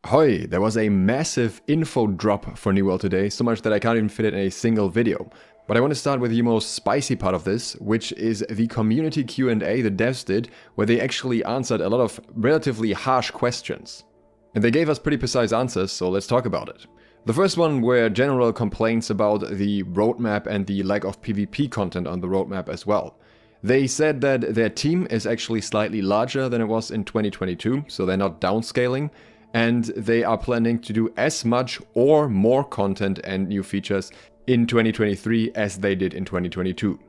Hoi, there was a massive info drop for New World today, so much that I can't even fit it in a single video. But I want to start with the most spicy part of this, which is the community Q&A the devs did, where they actually answered a lot of relatively harsh questions. And they gave us pretty precise answers, so let's talk about it. The first one were general complaints about the roadmap and the lack of PvP content on the roadmap as well. They said that their team is actually slightly larger than it was in 2022, so they're not downscaling, and they are planning to do as much or more content and new features in 2023 as they did in 2022.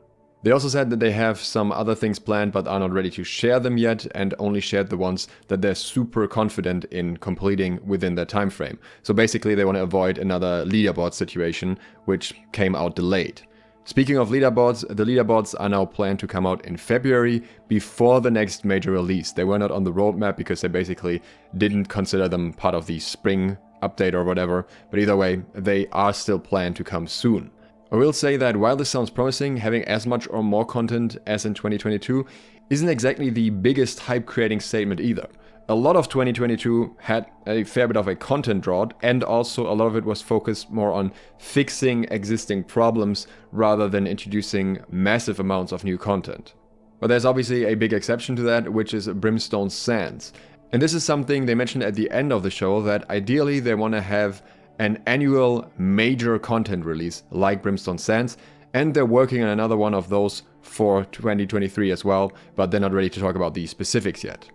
They also said that they have some other things planned but are not ready to share them yet, and only shared the ones that they're super confident in completing within their time frame. So basically they want to avoid another leaderboard situation, which came out delayed. Speaking of leaderboards, the leaderboards are now planned to come out in February before the next major release. They were not on the roadmap because they basically didn't consider them part of the spring update or whatever, but either way, they are still planned to come soon. I will say that while this sounds promising, having as much or more content as in 2022 isn't exactly the biggest hype creating statement either. A lot of 2022 had a fair bit of a content drought, and also a lot of it was focused more on fixing existing problems rather than introducing massive amounts of new content. But there's obviously a big exception to that, which is Brimstone Sands. And this is something they mentioned at the end of the show, that ideally they want to have an annual major content release like Brimstone Sands, and they're working on another one of those for 2023 as well, but they're not ready to talk about the specifics yet.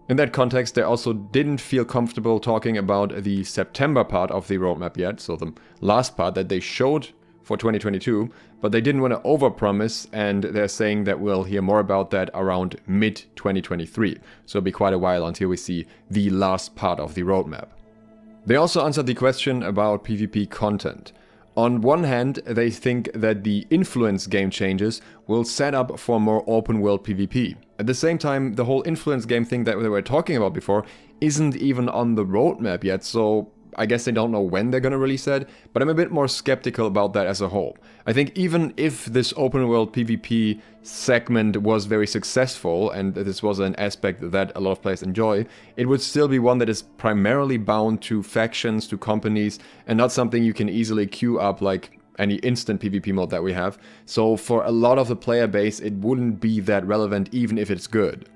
In that context, they also didn't feel comfortable talking about the September part of the roadmap yet, so the last part that they showed for 2022, but they didn't want to overpromise, and they're saying that we'll hear more about that around mid-2023, so it'll be quite a while until we see the last part of the roadmap. They also answered the question about PvP content. On one hand, they think that the influence game changes will set up for more open world PvP. At the same time, the whole influence game thing that they were talking about before isn't even on the roadmap yet, so I guess they don't know when they're gonna release that, but I'm a bit more skeptical about that as a whole. I think even if this open world PvP segment was very successful, and this was an aspect that a lot of players enjoy, it would still be one that is primarily bound to factions, to companies, and not something you can easily queue up like any instant PvP mode that we have. So for a lot of the player base, it wouldn't be that relevant even if it's good.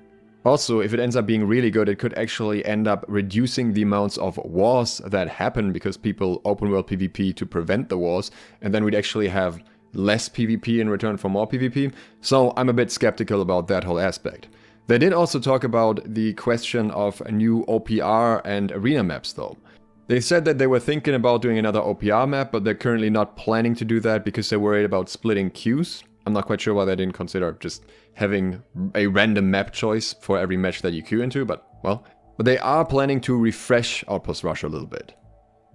Also, if it ends up being really good, it could actually end up reducing the amounts of wars that happen because people open world PvP to prevent the wars, and then we'd actually have less PvP in return for more PvP, so I'm a bit skeptical about that whole aspect. They did also talk about the question of new OPR and arena maps though. They said that they were thinking about doing another OPR map, but they're currently not planning to do that because they're worried about splitting queues. I'm not quite sure why they didn't consider just having a random map choice for every match that you queue into, but they are planning to refresh Outpost Rush a little bit.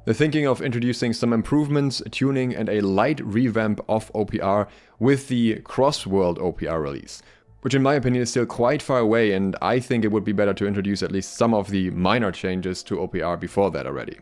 They're thinking of introducing some improvements, tuning, and a light revamp of OPR with the cross-world OPR release, which in my opinion is still quite far away, and I think it would be better to introduce at least some of the minor changes to OPR before that already.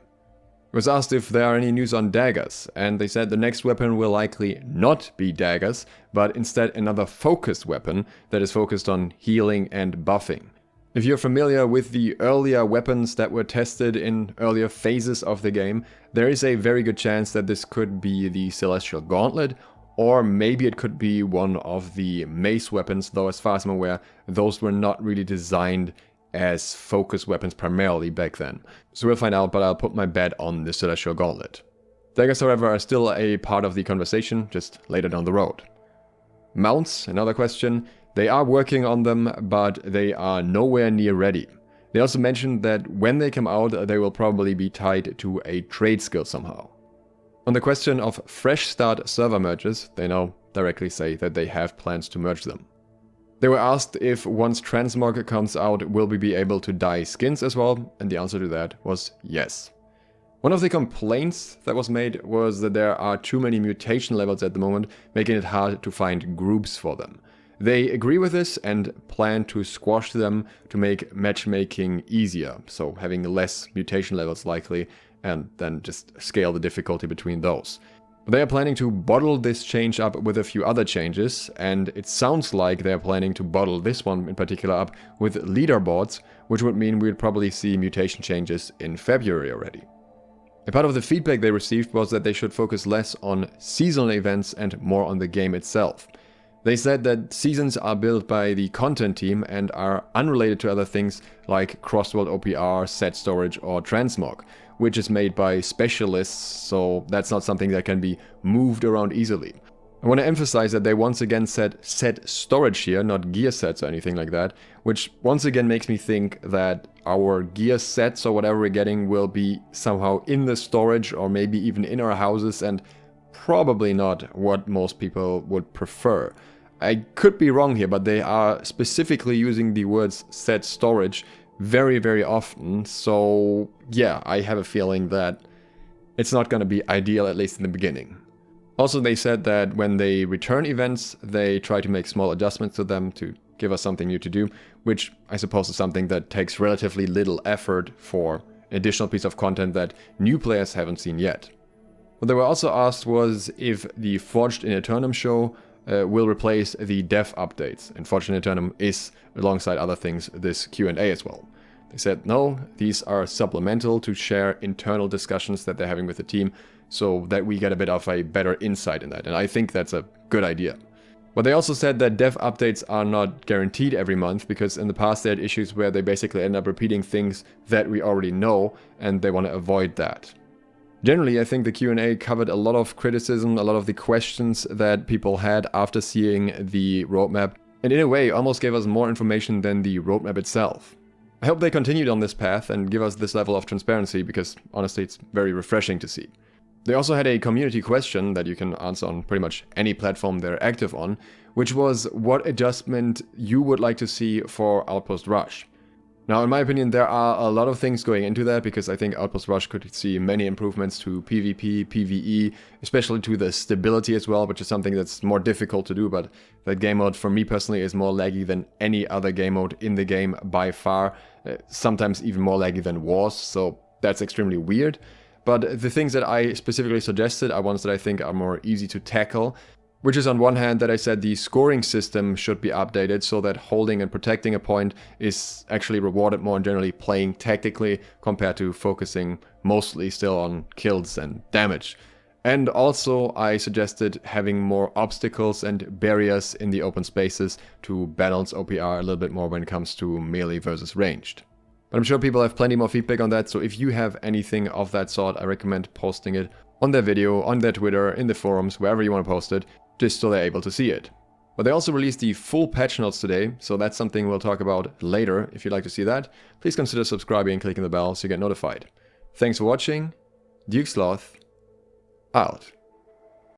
Was asked if there are any news on Daggers, and they said the next weapon will likely not be Daggers, but instead another focused weapon that is focused on healing and buffing. If you're familiar with the earlier weapons that were tested in earlier phases of the game, there is a very good chance that this could be the Celestial Gauntlet, or maybe it could be one of the mace weapons, though as far as I'm aware, those were not really designed as focus weapons primarily back then. So we'll find out, but I'll put my bet on the Celestial Gauntlet. Daggers, however, are still a part of the conversation, just later down the road. Mounts, another question. They are working on them, but they are nowhere near ready. They also mentioned that when they come out, they will probably be tied to a trade skill somehow. On the question of fresh start server merges, they now directly say that they have plans to merge them. They were asked if once Transmog comes out, will we be able to dye skins as well, and the answer to that was yes. One of the complaints that was made was that there are too many mutation levels at the moment, making it hard to find groups for them. They agree with this and plan to squash them to make matchmaking easier, so having less mutation levels likely, and then just scale the difficulty between those. They are planning to bottle this change up with a few other changes, and it sounds like they're planning to bottle this one in particular up with leaderboards, which would mean we'd probably see mutation changes in February already. A part of the feedback they received was that they should focus less on seasonal events and more on the game itself. They said that seasons are built by the content team and are unrelated to other things like cross-world OPR, set storage or transmog, which is made by specialists, so that's not something that can be moved around easily. I want to emphasize that they once again said set storage here, not gear sets or anything like that, which once again makes me think that our gear sets or whatever we're getting will be somehow in the storage or maybe even in our houses, and probably not what most people would prefer. I could be wrong here, but they are specifically using the words set storage very, very often, so yeah, I have a feeling that it's not going to be ideal, at least in the beginning. Also, they said that when they return events, they try to make small adjustments to them to give us something new to do, which I suppose is something that takes relatively little effort for an additional piece of content that new players haven't seen yet. What they were also asked was if the Forged in Eternum show will replace the dev updates, and Forged in Eternum is, alongside other things, this Q&A as well. They said no, these are supplemental to share internal discussions that they're having with the team, so that we get a bit of a better insight in that, and I think that's a good idea. But they also said that dev updates are not guaranteed every month, because in the past they had issues where they basically end up repeating things that we already know, and they want to avoid that. Generally, I think the Q&A covered a lot of criticism, a lot of the questions that people had after seeing the roadmap, and in a way almost gave us more information than the roadmap itself. I hope they continued on this path and give us this level of transparency, because honestly it's very refreshing to see. They also had a community question that you can answer on pretty much any platform they're active on, which was what adjustment you would like to see for Outpost Rush. Now, in my opinion, there are a lot of things going into that, because I think Outpost Rush could see many improvements to PvP, PvE, especially to the stability as well, which is something that's more difficult to do, but that game mode for me personally is more laggy than any other game mode in the game by far, sometimes even more laggy than Wars, so that's extremely weird. But the things that I specifically suggested are ones that I think are more easy to tackle, which is on one hand that I said the scoring system should be updated so that holding and protecting a point is actually rewarded more and generally playing tactically compared to focusing mostly still on kills and damage. And also I suggested having more obstacles and barriers in the open spaces to balance OPR a little bit more when it comes to melee versus ranged. But I'm sure people have plenty more feedback on that, so if you have anything of that sort, I recommend posting it on their video, on their Twitter, in the forums, wherever you want to post it, just so they're able to see it. But they also released the full patch notes today, so that's something we'll talk about later. If you'd like to see that, please consider subscribing and clicking the bell so you get notified. Thanks for watching. SLOTH, out.